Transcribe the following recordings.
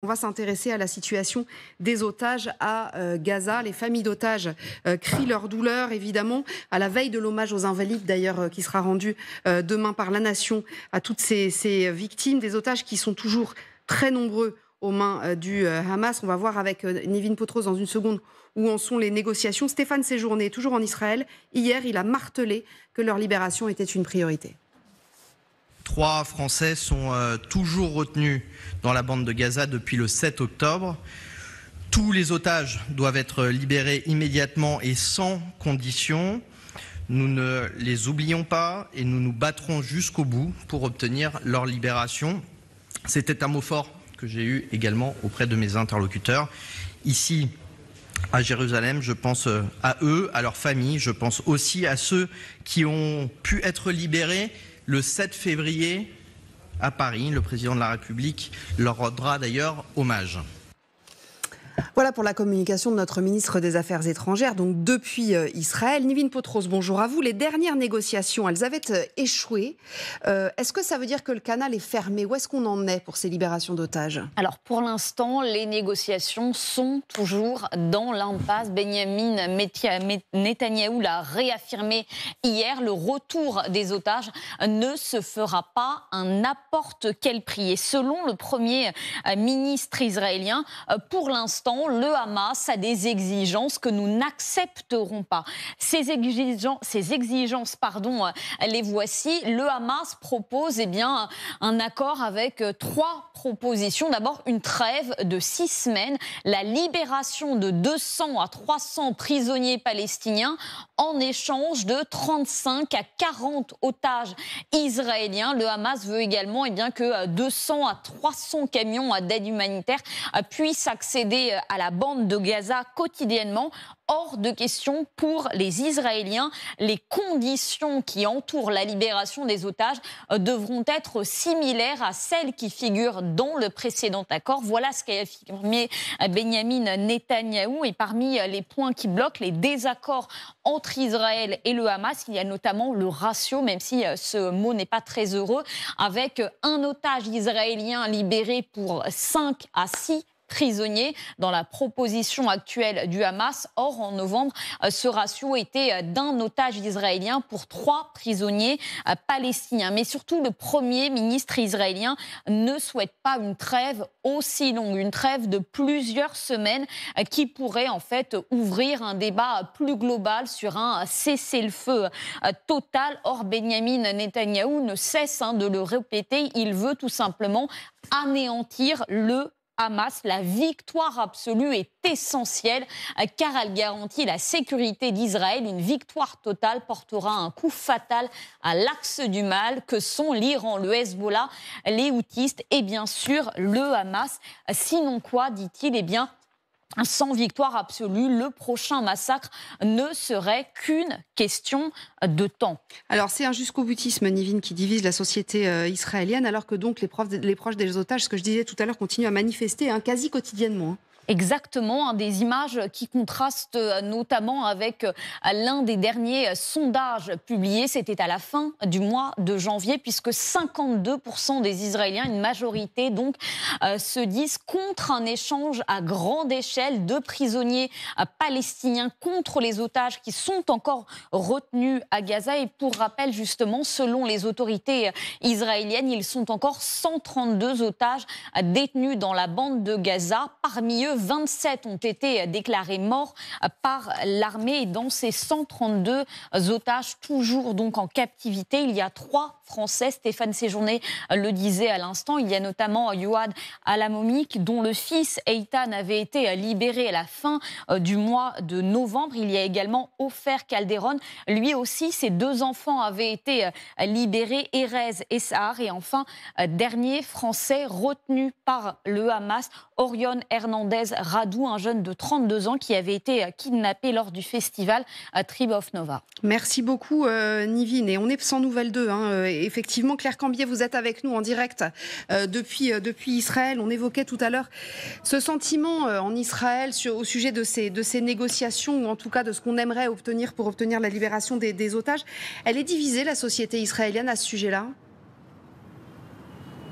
On va s'intéresser à la situation des otages à Gaza. Les familles d'otages crient leur douleur, évidemment, à la veille de l'hommage aux Invalides, d'ailleurs, qui sera rendu demain par la nation à toutes ces victimes, des otages qui sont toujours très nombreux aux mains du Hamas. On va voir avec Nevin Potros dans une seconde où en sont les négociations. Stéphane Séjourné est toujours en Israël. Hier, il a martelé que leur libération était une priorité. 3 Français sont toujours retenus dans la bande de Gaza depuis le 7 octobre. Tous les otages doivent être libérés immédiatement et sans condition. Nous ne les oublions pas et nous nous battrons jusqu'au bout pour obtenir leur libération. C'était un mot fort que j'ai eu également auprès de mes interlocuteurs. Ici, à Jérusalem, je pense à eux, à leurs familles, je pense aussi à ceux qui ont pu être libérés le 7 février à Paris. Le président de la République leur rendra d'ailleurs hommage. Voilà pour la communication de notre ministre des Affaires étrangères, donc depuis Israël. Nevin Potros, bonjour à vous. Les dernières négociations, elles avaient échoué. Est-ce que ça veut dire que le canal est fermé? Où est-ce qu'on en est pour ces libérations d'otages? Alors pour l'instant, les négociations sont toujours dans l'impasse. Benjamin Netanyahou l'a réaffirmé hier. Le retour des otages ne se fera pas à n'importe quel prix. Et selon le premier ministre israélien, pour l'instant, le Hamas a des exigences que nous n'accepterons pas. Ces exigences, les voici. Le Hamas propose un accord avec 3 propositions. D'abord, une trêve de 6 semaines, la libération de 200 à 300 prisonniers palestiniens en échange de 35 à 40 otages israéliens. Le Hamas veut également que 200 à 300 camions d'aide humanitaire puissent accéder à la bande de Gaza quotidiennement. Hors de question pour les Israéliens. Les conditions qui entourent la libération des otages devront être similaires à celles qui figurent dans le précédent accord. Voilà ce qu'a affirmé Benjamin Netanyahou. Et parmi les points qui bloquent les désaccords entre Israël et le Hamas, il y a notamment le ratio, même si ce mot n'est pas très heureux, avec un otage israélien libéré pour 5 à 6 prisonniers dans la proposition actuelle du Hamas. Or, en novembre, ce ratio était d'un otage israélien pour 3 prisonniers palestiniens. Mais surtout, le Premier ministre israélien ne souhaite pas une trêve aussi longue, une trêve de plusieurs semaines qui pourrait en fait ouvrir un débat plus global sur un cessez-le-feu total. Or, Benjamin Netanyahou ne cesse de le répéter. Il veut tout simplement anéantir le Hamas. La victoire absolue est essentielle car elle garantit la sécurité d'Israël. Une victoire totale portera un coup fatal à l'axe du mal que sont l'Iran, le Hezbollah, les Houthis et bien sûr le Hamas. Sinon quoi, dit-il, sans victoire absolue, le prochain massacre ne serait qu'une question de temps. Alors c'est un jusqu'au boutisme, Nevin, qui divise la société israélienne, alors que donc les proches des otages, ce que je disais tout à l'heure, continuent à manifester quasi quotidiennement. Exactement, des images qui contrastent notamment avec l'un des derniers sondages publiés. C'était à la fin du mois de janvier, puisque 52% des Israéliens, une majorité donc, se disent contre un échange à grande échelle de prisonniers palestiniens contre les otages qui sont encore retenus à Gaza. Et pour rappel, justement, selon les autorités israéliennes, ils sont encore 132 otages détenus dans la bande de Gaza. Parmi eux, 27 ont été déclarés morts par l'armée. Et dans ces 132 otages, toujours donc en captivité, il y a 3 Français. Stéphane Séjourné le disait à l'instant. Il y a notamment Youad Alamomik, dont le fils Eitan avait été libéré à la fin du mois de novembre. Il y a également Ofer Calderon. Lui aussi, ses 2 enfants avaient été libérés, Erez et Sahar. Et enfin, dernier Français retenu par le Hamas, Orion Hernandez Radou, un jeune de 32 ans qui avait été kidnappé lors du festival Tribe of Nova. Merci beaucoup, Nevin. Et on est sans nouvelles d'eux. Effectivement, Claire Cambier, vous êtes avec nous en direct depuis Israël. On évoquait tout à l'heure ce sentiment en Israël au sujet de ces négociations, ou en tout cas de ce qu'on aimerait obtenir pour obtenir la libération des otages. Elle est divisée, la société israélienne, à ce sujet-là ?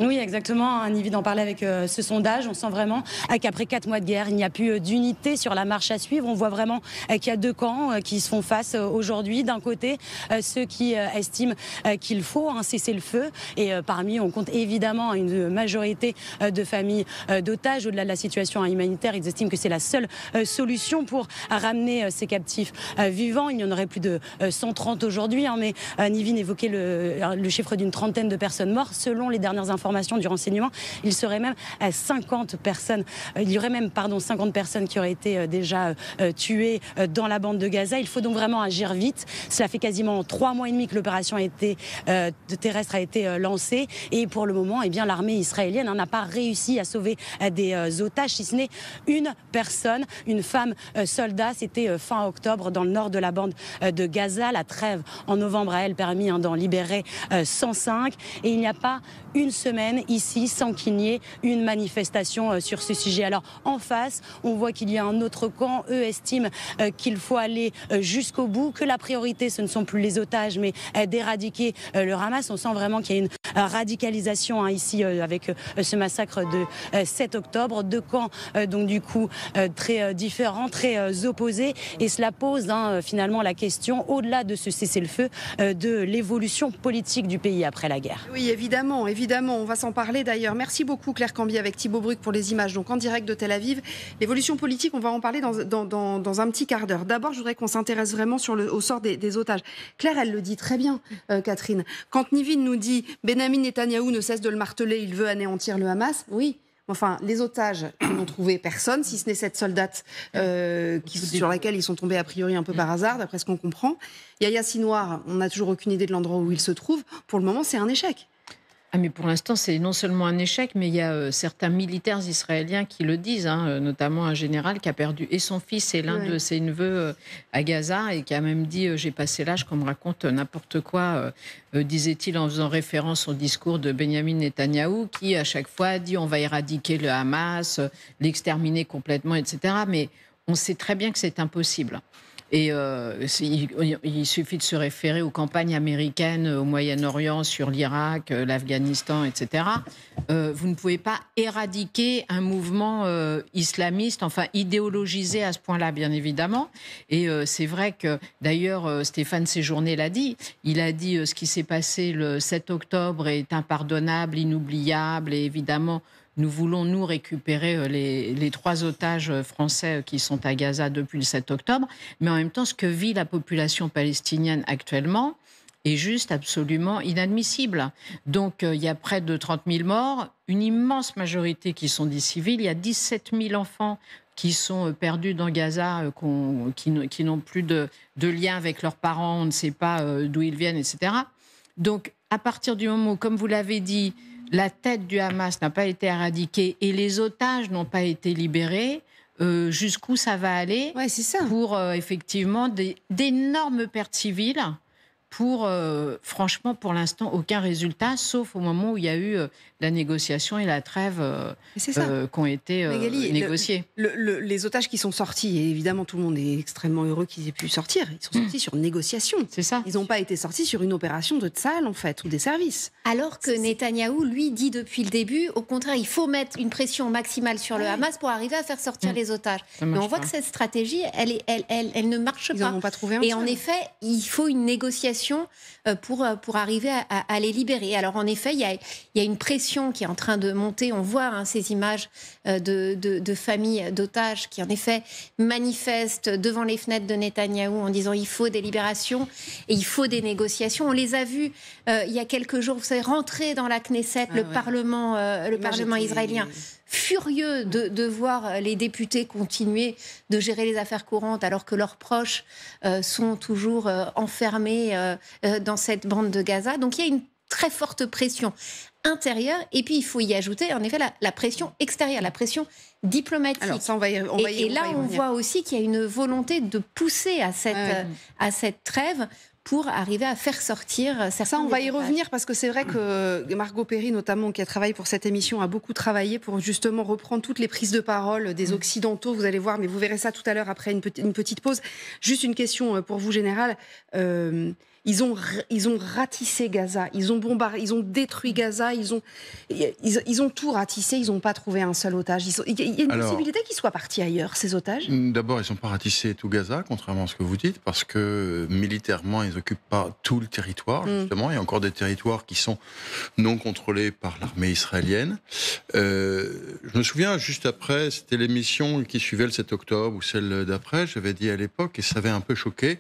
Oui, exactement. Nivid en parlait avec ce sondage. On sent vraiment qu'après 4 mois de guerre, il n'y a plus d'unité sur la marche à suivre. On voit vraiment qu'il y a deux camps qui se font face aujourd'hui. D'un côté, ceux qui estiment qu'il faut un cessez-le-feu. Et parmi eux, on compte évidemment une majorité de familles d'otages. Au-delà de la situation humanitaire, ils estiment que c'est la seule solution pour ramener ces captifs vivants. Il y en aurait plus de 130 aujourd'hui. Mais Nivid évoquait le chiffre d'une trentaine de personnes mortes. Selon les dernières informations du renseignement, il serait même à 50 personnes. Il y aurait même 50 personnes qui auraient été déjà tuées dans la bande de Gaza. Il faut donc vraiment agir vite. Cela fait quasiment 3 mois et demi que l'opération terrestre a été lancée et pour le moment, l'armée israélienne n'a pas réussi à sauver des otages, si ce n'est une personne, une femme soldat. C'était fin octobre dans le nord de la bande de Gaza. La trêve en novembre a elle permis d'en libérer 105 et il n'y a pas une semaine ici sans qu'il n'y ait une manifestation sur ce sujet. Alors en face, on voit qu'il y a un autre camp. Eux estiment qu'il faut aller jusqu'au bout, que la priorité ce ne sont plus les otages mais d'éradiquer le Hamas. On sent vraiment qu'il y a une radicalisation ici avec ce massacre de 7 octobre. Deux camps donc du coup très différents, très opposés et cela pose finalement la question au-delà de ce cessez-le-feu de l'évolution politique du pays après la guerre. Oui, évidemment, on va s'en parler d'ailleurs. Merci beaucoup Claire Cambier avec Thibaut Bruck pour les images, donc en direct de Tel Aviv. L'évolution politique, on va en parler dans un petit quart d'heure. D'abord, je voudrais qu'on s'intéresse vraiment au sort des otages. Claire, elle le dit très bien, Catherine. Quand Nivid nous dit « Benyamin Netanyahou ne cesse de le marteler, il veut anéantir le Hamas », oui. Enfin, les otages, ils n'ont trouvé personne, si ce n'est cette soldate sur laquelle ils sont tombés a priori un peu par hasard, d'après ce qu'on comprend. Yahya Sinwar, on n'a toujours aucune idée de l'endroit où il se trouve. Pour le moment, c'est un échec. Ah mais pour l'instant, c'est non seulement un échec, mais il y a certains militaires israéliens qui le disent, notamment un général qui a perdu et son fils et l'un de ses neveux à Gaza et qui a même dit « j'ai passé l'âge qu'on me raconte n'importe quoi », disait-il en faisant référence au discours de Benyamin Netanyahou qui à chaque fois dit « on va éradiquer le Hamas, l'exterminer complètement, etc. » Mais on sait très bien que c'est impossible. Et il suffit de se référer aux campagnes américaines au Moyen-Orient, sur l'Irak, l'Afghanistan, etc. Vous ne pouvez pas éradiquer un mouvement islamiste, enfin idéologisé à ce point-là, bien évidemment. Et c'est vrai que, d'ailleurs, Stéphane Séjourné l'a dit. Il a dit ce qui s'est passé le 7 octobre est impardonnable, inoubliable, et évidemment, nous voulons, nous, récupérer les 3 otages français qui sont à Gaza depuis le 7 octobre. Mais en même temps, ce que vit la population palestinienne actuellement est juste absolument inadmissible. Donc, il y a près de 30 000 morts, une immense majorité qui sont des civils. Il y a 17 000 enfants qui sont perdus dans Gaza, qui n'ont plus de lien avec leurs parents, on ne sait pas d'où ils viennent, etc. Donc, à partir du moment où, comme vous l'avez dit, la tête du Hamas n'a pas été éradiquée et les otages n'ont pas été libérés, jusqu'où ça va aller pour effectivement d'énormes pertes civiles pour, franchement, pour l'instant, aucun résultat, sauf au moment où il y a eu la négociation et la trêve qui ont été négociées. Les otages qui sont sortis, et évidemment tout le monde est extrêmement heureux qu'ils aient pu sortir, ils sont sortis sur négociation. C'est ça. Ils n'ont pas été sortis sur une opération de Tsahal, en fait, ou des services. Alors que Netanyahou, lui, dit depuis le début, au contraire, il faut mettre une pression maximale sur le Hamas pour arriver à faire sortir les otages. Mais on voit que cette stratégie, elle ne marche pas. Ils n'en ont pas trouvé un. Et en effet, il faut une négociation pour arriver à les libérer. Alors en effet, il y a une pression qui est en train de monter. On voit ces images de familles d'otages qui en effet manifestent devant les fenêtres de Netanyahou en disant il faut des libérations et il faut des négociations. On les a vus il y a quelques jours, vous savez, rentrer dans la Knesset, le Parlement israélien. Furieux de voir les députés continuer de gérer les affaires courantes alors que leurs proches sont toujours enfermés dans cette bande de Gaza. Donc il y a une très forte pression intérieure et puis il faut y ajouter en effet la pression extérieure, la pression diplomatique. Alors ça, et là on voit aussi qu'il y a une volonté de pousser à cette trêve pour arriver à faire sortir certains. Ça, on va y revenir parce que c'est vrai que Margot Perry, notamment, qui a travaillé pour cette émission, a beaucoup travaillé pour justement reprendre toutes les prises de parole des Occidentaux. Vous allez voir, mais vous verrez ça tout à l'heure après une petite pause. Juste une question pour vous, Général. ils ont ratissé Gaza, ils ont bombardé, ils ont détruit Gaza, ils ont tout ratissé, ils n'ont pas trouvé un seul otage. Il y a une possibilité qu'ils soient partis ailleurs, ces otages? D'abord, ils n'ont pas ratissé tout Gaza, contrairement à ce que vous dites, parce que militairement, ils n'occupent pas tout le territoire, justement. Il y a encore des territoires qui sont non contrôlés par l'armée israélienne. Je me souviens, juste après, c'était l'émission qui suivait le 7 octobre ou celle d'après, j'avais dit à l'époque, et ça avait un peu choqué,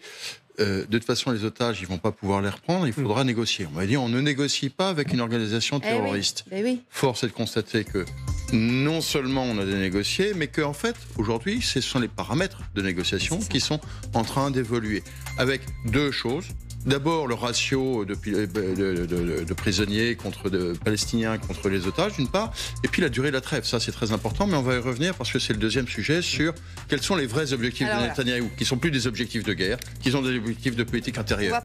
de toute façon, les otages, ils ne vont pas pouvoir les reprendre, il faudra négocier. On m'a dit, on ne négocie pas avec une organisation terroriste. Oui. Force est de constater que non seulement on a négocié, mais qu'en fait, aujourd'hui, ce sont les paramètres de négociation qui sont en train d'évoluer. Avec deux choses. D'abord, le ratio de prisonniers de palestiniens contre les otages, d'une part, et puis la durée de la trêve. Ça, c'est très important, mais on va y revenir parce que c'est le deuxième sujet sur quels sont les vrais objectifs de Netanyahou, qui ne sont plus des objectifs de guerre, qui sont des objectifs de politique intérieure.